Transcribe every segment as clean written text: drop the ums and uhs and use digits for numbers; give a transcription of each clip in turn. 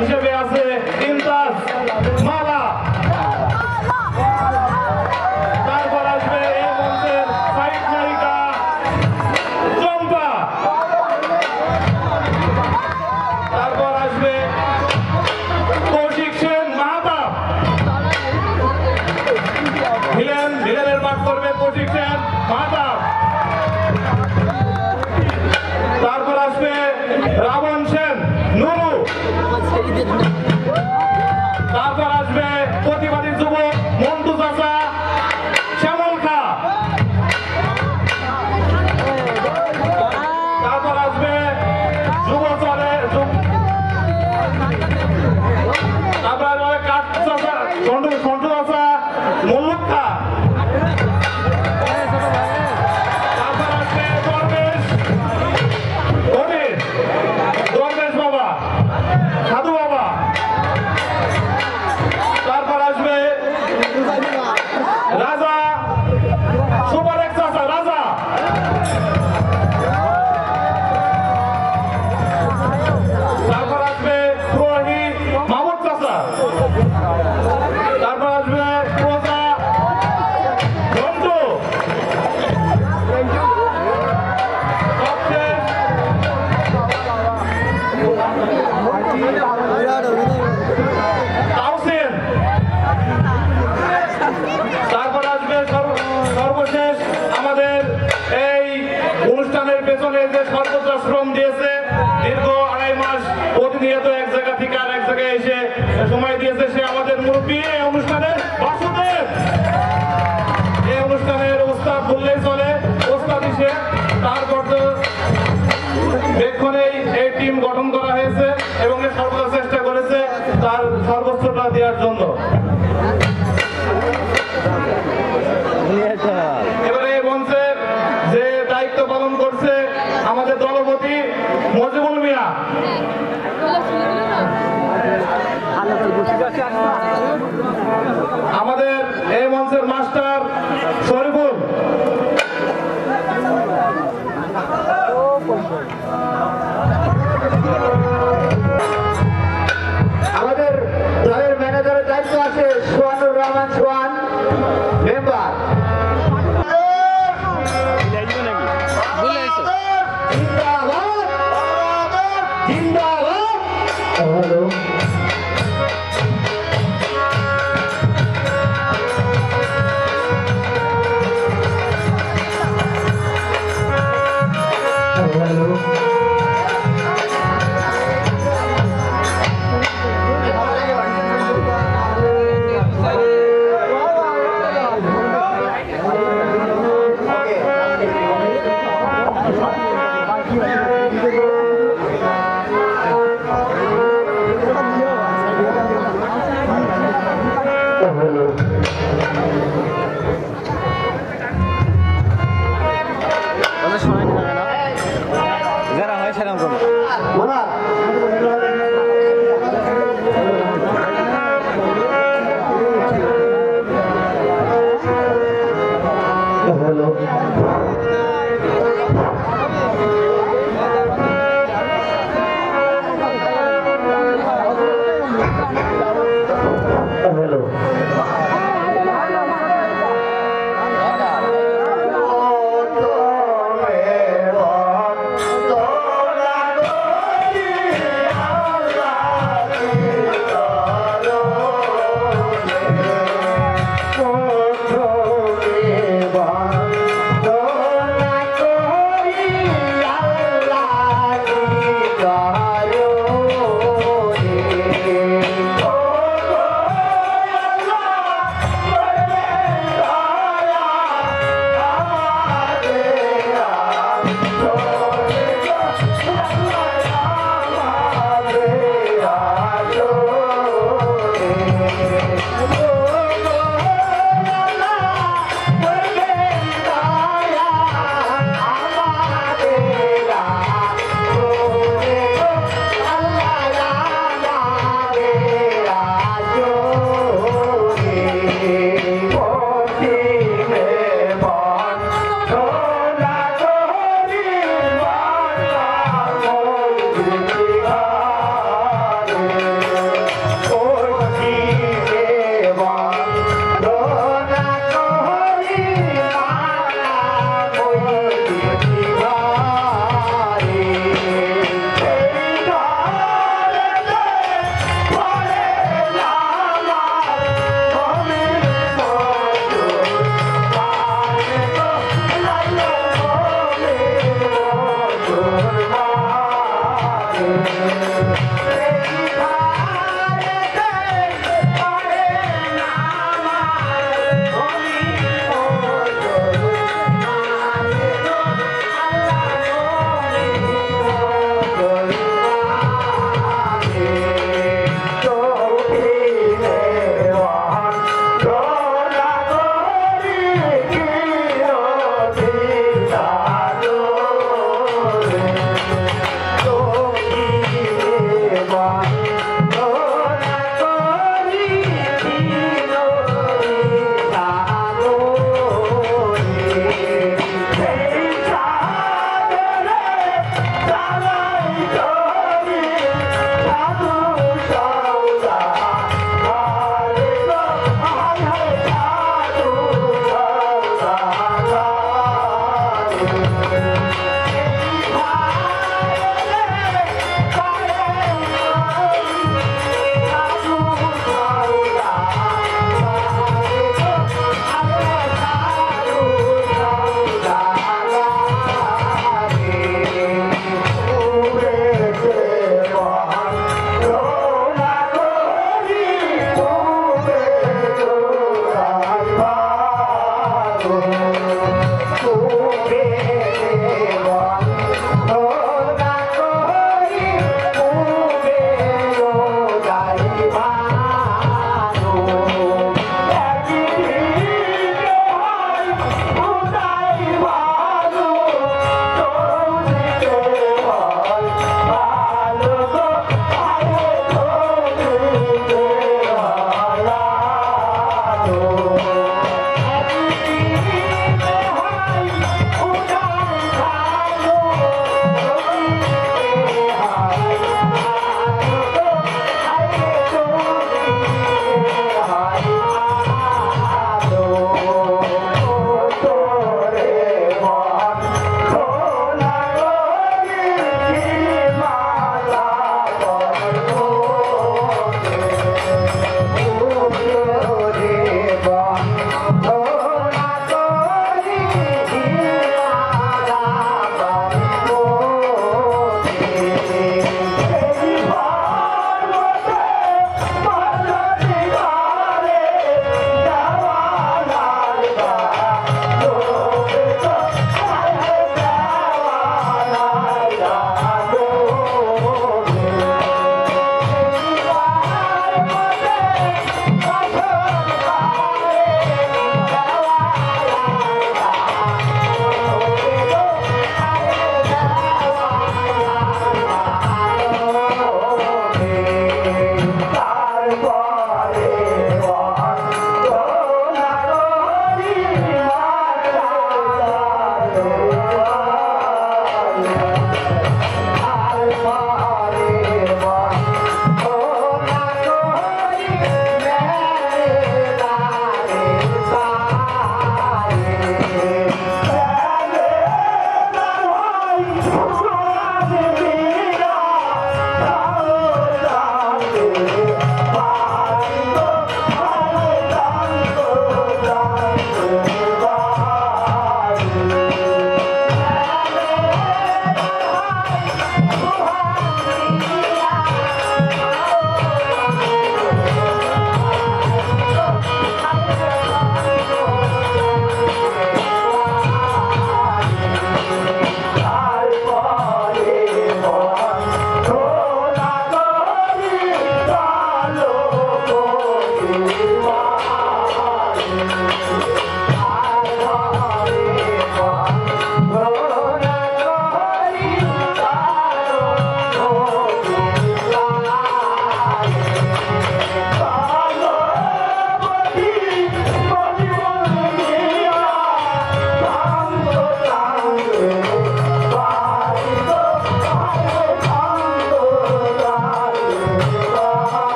হিসেবে আছে ইমতাজ মালা। তারপর আসবে এই মঞ্চের সাইড নায়িকা চম্পা। তারপর আসবে কৌশিক সেন মাহাতাব। ভিলেনের পাঠ করবে কৌশিক সেন মাহাতাব। তারপর আসবে রাবণ সেন নুরু। তারপর আসবে প্রতিবাদী যুবক মন্টু চাচা শ্যামল খা। তারপর আসবে যুব চলে তারপর আসবে কাঠ চাচা সন্টু চাচা মল্লুক খা। তারপর আসবে দরবেশ বাবা সাধু বাবা। তারপর আসবে রাজা সুপার এক চাচা রাজা। তারপর আসবে প্রহী মাহমুদ চাচা। তারপর আসবে প্রজা ঘন্টু। তাওসিন। তারপর আসবে সর্বশেষ আমাদের এই অনুষ্ঠানের পেছনে যে সর্বোচ্চ শ্রম দিয়েছে, দীর্ঘ 2.5 মাস প্রতিনিয়ত এক জায়গা থেকে আর এক জায়গায় এসে সময় দিয়েছে, সে আমাদের মুরব্বী এই অনুষ্ঠানের বাসুদেব। এই অনুষ্ঠানের ওস্তাদ বললেই চলে, ওস্তাদ হিসেবে তার পর্যবেক্ষণেই এই টিম গঠন করা হয়েছে এবং এর সর্বোচ্চ চেষ্টা করেছে তার সর্বোচ্চটা দেওয়ার জন্য। এবারে এই মঞ্চের যে দায়িত্ব পালন করছে আমাদের দলপতি মজিবুল মিয়া। আমাদের এই মঞ্চের মাস্টার শরীফুল। আমাদের দলের ম্যানেজারের দায়িত্ব আছে সোহানুর রহমান সোহান মেম্বার।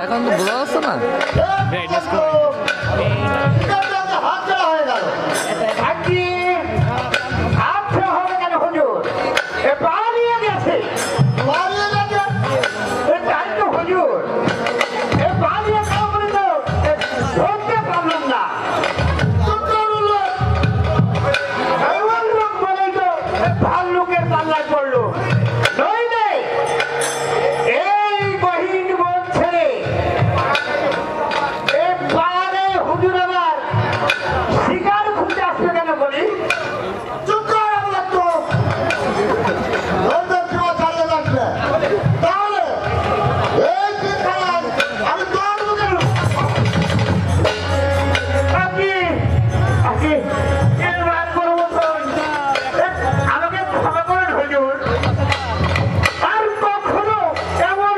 এখন তো বোঝা যাচ্ছে না। আমাকে ক্ষমা করেন হুজুর, আর কখনো এমন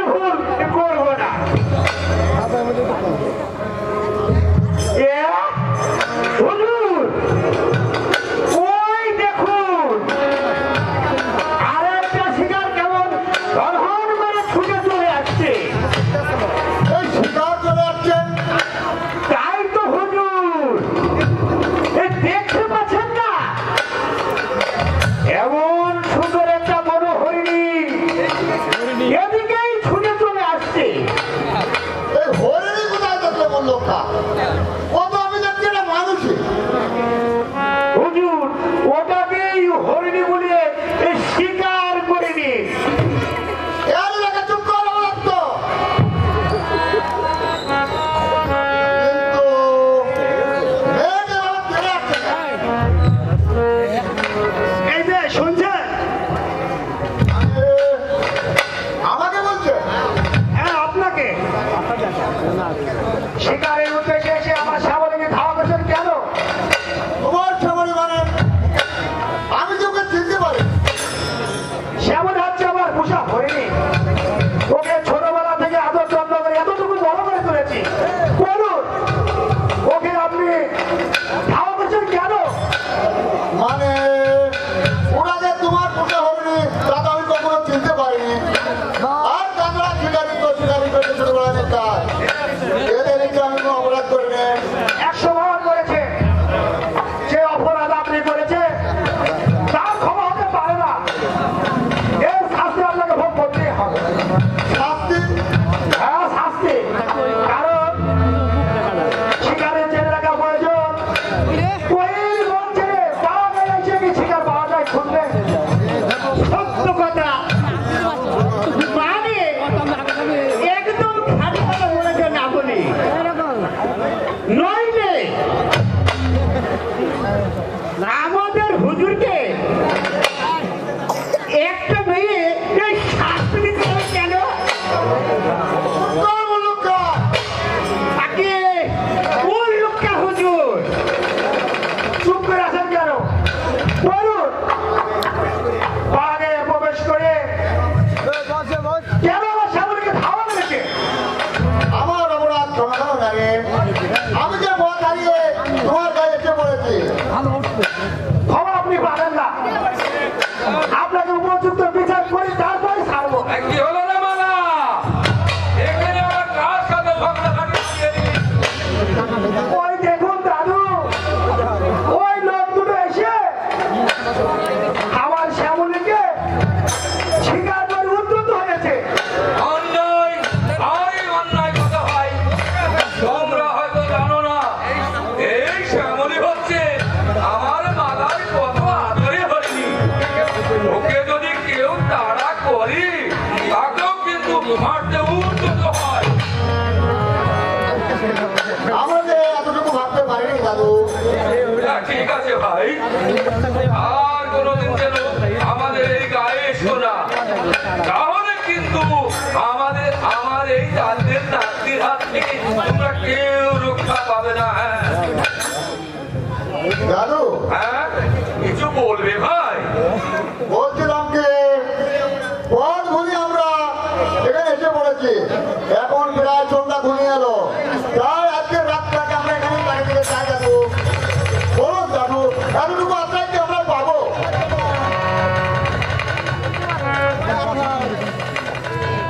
ওকে ছোটবেলা থেকে আদর যত্ন করে এতটুকু বড় করে তুলেছি, বলুন ওকে আপনি ধাওয়া করছেন কেন? মানে ওরা যে তোমার পোষা হয়নি তা তো আমি কখনো চিনতে পারিনি। আর কাঁকড়া শিকারি তো শিকারি করতে ছোটবেলার কাজ, এদের একটু আমি কোনো অপরাধ করিনি। 100 বার করেছে, যে অপরাধ আপনি করেছে তার ক্ষমা হতে পারে না, এর শাস্তি আপনাকে ভোগ করতেই হবে। শাস্তি? হ্যাঁ শাস্তি, কারণ শিকারের জেনে রাখা প্রয়োজন। ওই মন ছেড়ে পাওয়া যায় এসে কি শিকার পাওয়া যায় খুঁজবে? সত্য কথা মানে একদম খালি কথা বলেছেন আপনি, নইলে আমাদের হুজুরকে একটা মেয়ে এই শাস্তি দিতে হবে কেন? কার বললো কার? তাকে কোন লোকটা হুজুর? চুপ করে আছেন কেন? বলুন বাগে প্রবেশ করে কেন আমার সামনে ধাওয়া মেরেছে? আমার অপরাধ সমাধান লাগে। আমি যে পথ হারিয়ে তোমার গায়ে এসে পড়েছি। ক্ষমা আপনি পাবেন না, আপনাকে উপযুক্ত বিচার করে তারপরে ছাড়বো। কি হলো রে মালা? এখানে আমার কার সাথে ঝগড়াঝাটি হচ্ছে? ওই দেখুন দাদু, ওই লোক দুটো এসে আমার শ্যামলীকে শিকার করে উদ্যত হয়েছে। অন্যায়, ভারী অন্যায় কথা ভাই। তোমরা হয়তো জানো না, এই শ্যামলী হচ্ছে আমার মালার কত আদরে হয়নি। ওকে যদি কেউ তাড়া করে তাকেও কিন্তু মারতে উদ্যত হয়। আমরা যে এতটুকু ভাবতে পারিনি দাদু। হ্যাঁ, ঠিক আছে ভাই, আর কোনোদিন যেন আমাদের এই গায়ে এসো না, তাহলে কিন্তু আমার এই জাতের নাতির হাত থেকে তোমরা কেউ রক্ষা পাবে না। হ্যাঁ দাদু হ্যাঁ, কিছু বলবে ভাই? বলছিলাম কি পথ ভুলি আমরা এখানে এসে পড়েছি। এখন প্রায় সন্ধ্যা ঘনিয়ে এলো, তাই আজকে রাতটাকে আমরা এখানে কাটিয়ে দিতে চাই দাদু। বলুন দাদু, এতটুকু আশ্রয় কি আমরা পাবো?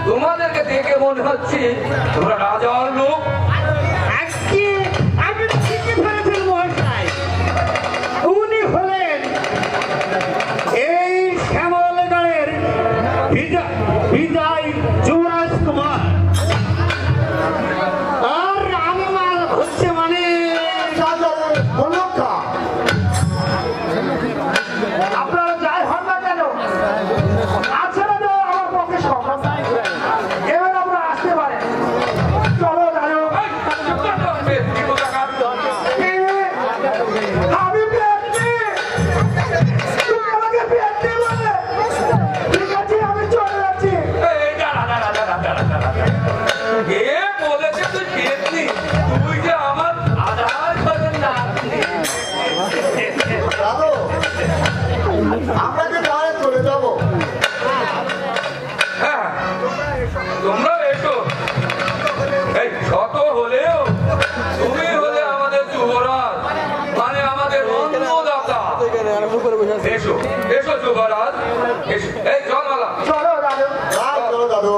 তোমাদেরকে দেখে মনে হচ্ছে তোমরা রাজার লোক। আজকে আপনি ঠিকই ধরেছেন মহাশয়, উনি হলেন এই শ্যামলগড়ের বিজয় যুবরাজ কুমার, আর আমার হচ্ছে মানে বলুন খা। আপনারা যাই হন না কেন আছাড়া দেওয়া আমার পক্ষে সম্ভব নয়। এবার আমরা আসতে পারেন। চলো জানো এই, চুপ কর তো, কি কোথাকার? আমি পেয়েছি, তুমি আমাকে পেয়েছি বলে ঠিক আছে আমি চলে যাচ্ছি। এই, দাঁড়া, দাঁড়া, দাঁড়া, দাঁড়া, দাঁড়া। কে বলেছে তুই পেতনি? তুই যে আমার আধার কার্ডের নাতনি। দাদু আমরা কি গায়ে চলে যাবো? হ্যাঁ, তোমরা এসো। এই শত হলেও তুমি হলে আমাদের যুবরাজ, মানে আমাদের অন্নদাতা। এসো এসো যুবরাজ, এসো। এই চল মালা। চলো দাদু। চলো দাদু।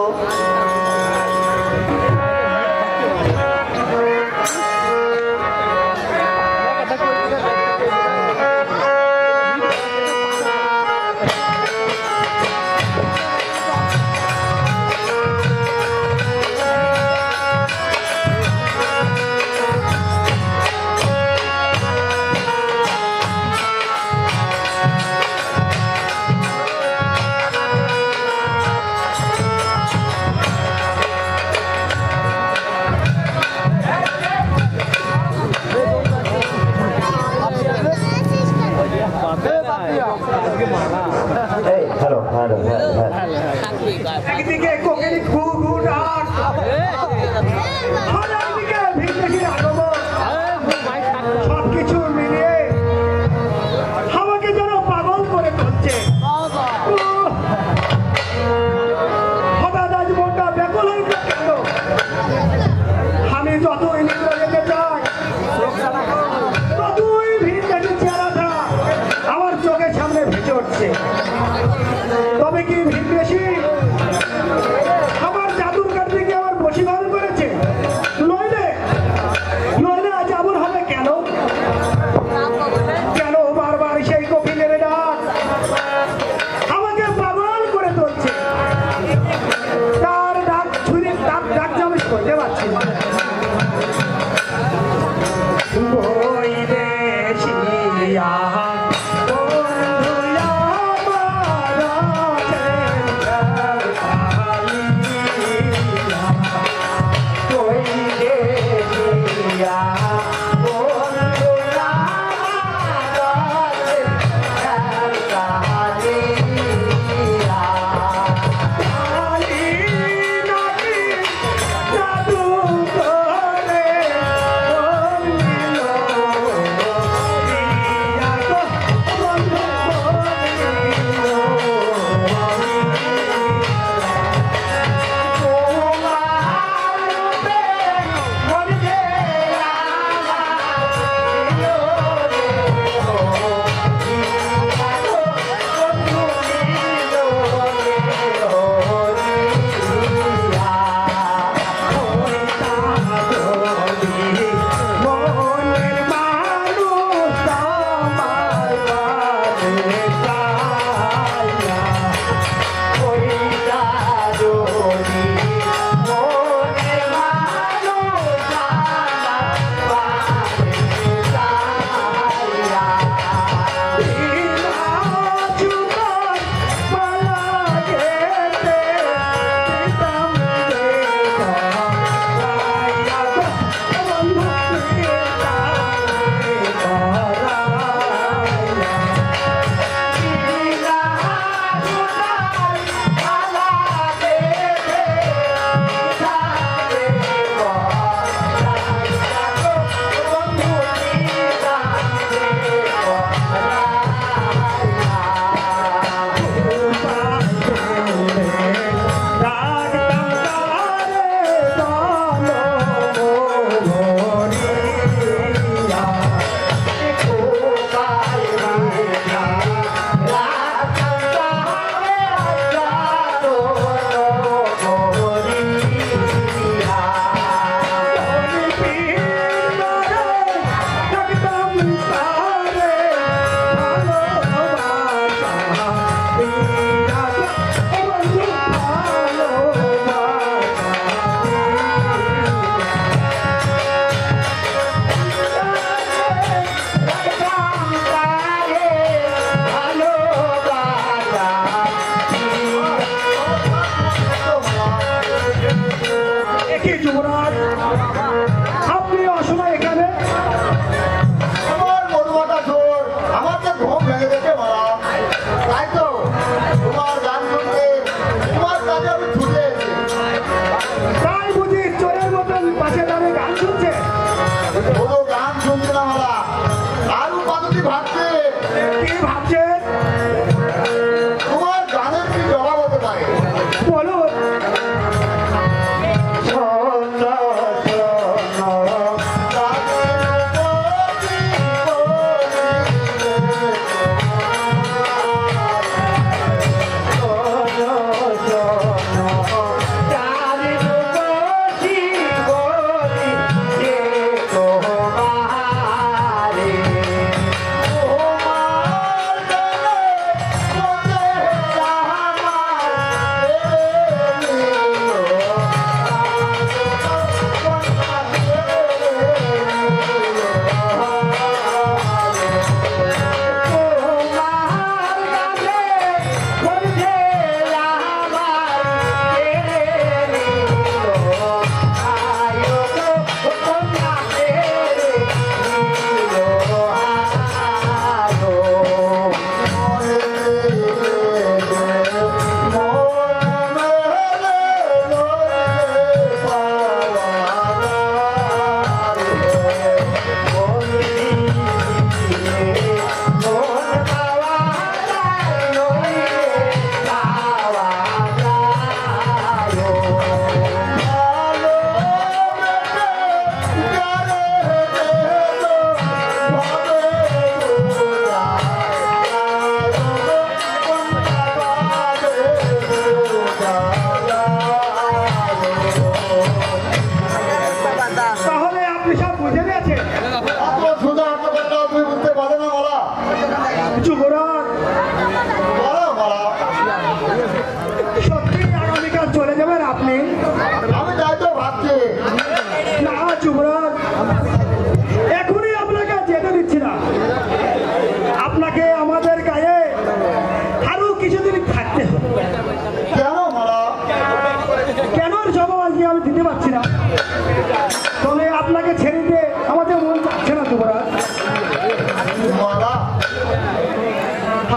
একদিকে কোকেরি ঘু ঘু ডাক, আর একদিকে ভিনদেশির আগমন, সবকিছু মিলিয়ে আমাকে যেন পাগল করে তুলছে। হঠাৎ আজ মনটা কি যুবরাজ, আপনি অসময় এখানে? আমার মধুমাতা চোর আমাকে ঘুম ভেঙে দেখে মারা, তাই তো তোমার গান শুনতে তোমার কাছে আমি ছুটে এসেছি। তাই বুঝি চোরের মতন পাশে দাঁড়িয়ে গান শুনছে? কোনো গান শুনছে না মারা, আরো কতটি ভাবছে কি ভাবছেন? তোমার গানের কি জবাব হতে পারে? বলুন। তাহলে আপনি সব বুঝে নিয়েছেন? এত সোজা অর্থকর্তা তুমি বুঝতে পারো না মারা? যুবরাজ, বলো মারা, সত্যি আগামীকাল চলে যাবেন আপনি? আমি তাই তো ভাবছি। না যুবরাজ, এখনই আপনাকে যেতে দিচ্ছি না। আপনাকে আমাদের গায়ে আরো কিছুদিন থাকতে হবে। কেন মারা? কেন জবাব আজকে আমি দিতে পারছি না, তবে আপনাকে ছেড়ে দিয়ে আমাদের মন চাচ্ছে না যুবরাজ। মারা,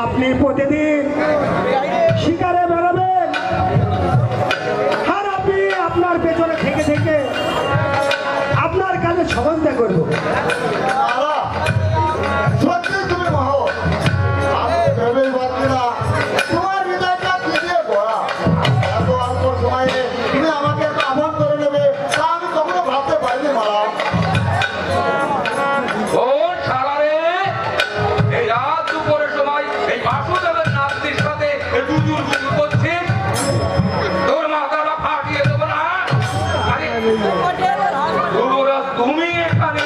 আপনি প্রতিদিন শিকারে বেরোবেন, আর আপনি আপনার পেছনে থেকে থেকে আপনার কাছে সহযোগিতা করবো। মারা, সত্যি তুমি মহৎ। আমি ভেবেই পাচ্ছি না তোমার হৃদয়টা কি দিয়ে ভরা। এত অল্প সময়ে তুমি আমাকে এত আপন করে নেবে তা আমি কখনো ভাবতে পারিনি মারা। ও শালারে, এই রাত দুপুরের সময় এই বাসুদেবের নাতির সাথে দুজুর গুজু করছিস, তোর মাথাটা ফাটিয়ে দেবো না। আরে যুবরাজ, তুমি এখানে,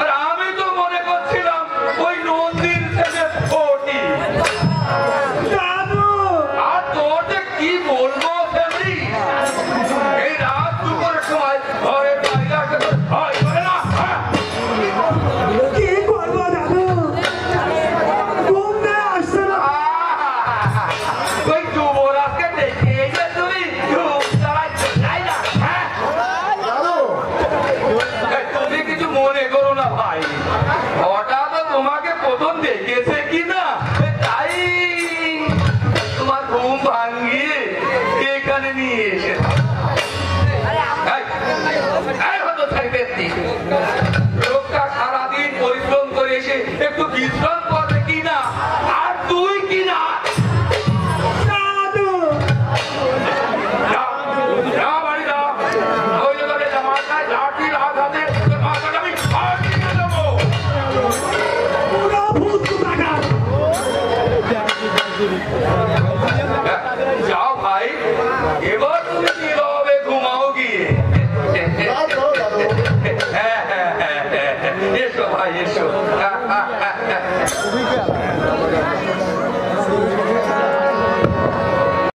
আর আমি তো মনে করছিলাম ওই নদীর থেকে ফটি। দাদু, আর তোর যে কি বলবো ফ্যামিলি, এই রাত দুপুরের সময় ঘরের বাইরে আসে তো ভয় করে না? হ্যাঁ? কি করবো দাদু, ঘুম দিয়ে আসছে না। ওই যুবরাজকে দেখে এই যে তুমি ধূপ জ্বালাচ্ছ, তাই না? হ্যাঁ? দাদু, এই তুমি কিছু মনে করো না ভাই, হঠাৎ তোমাকে প্রথম দেখেছে কিনা তাই তোমার ঘুম ভাঙিয়ে এখানে নিয়ে এসে লোকটা সারাদিন পরিশ্রম করে এসে একটু বিশ্রাম করবে কিনা, আর তুই কিনা দাদু, যা বাড়ি যা, ওই জায়গায় জামাটায় লাঠি লাগাতে তোর মাথাটা আমি ফাটিয়ে দেবো। পুরো ভূত কোথাকার। যাও ভাই,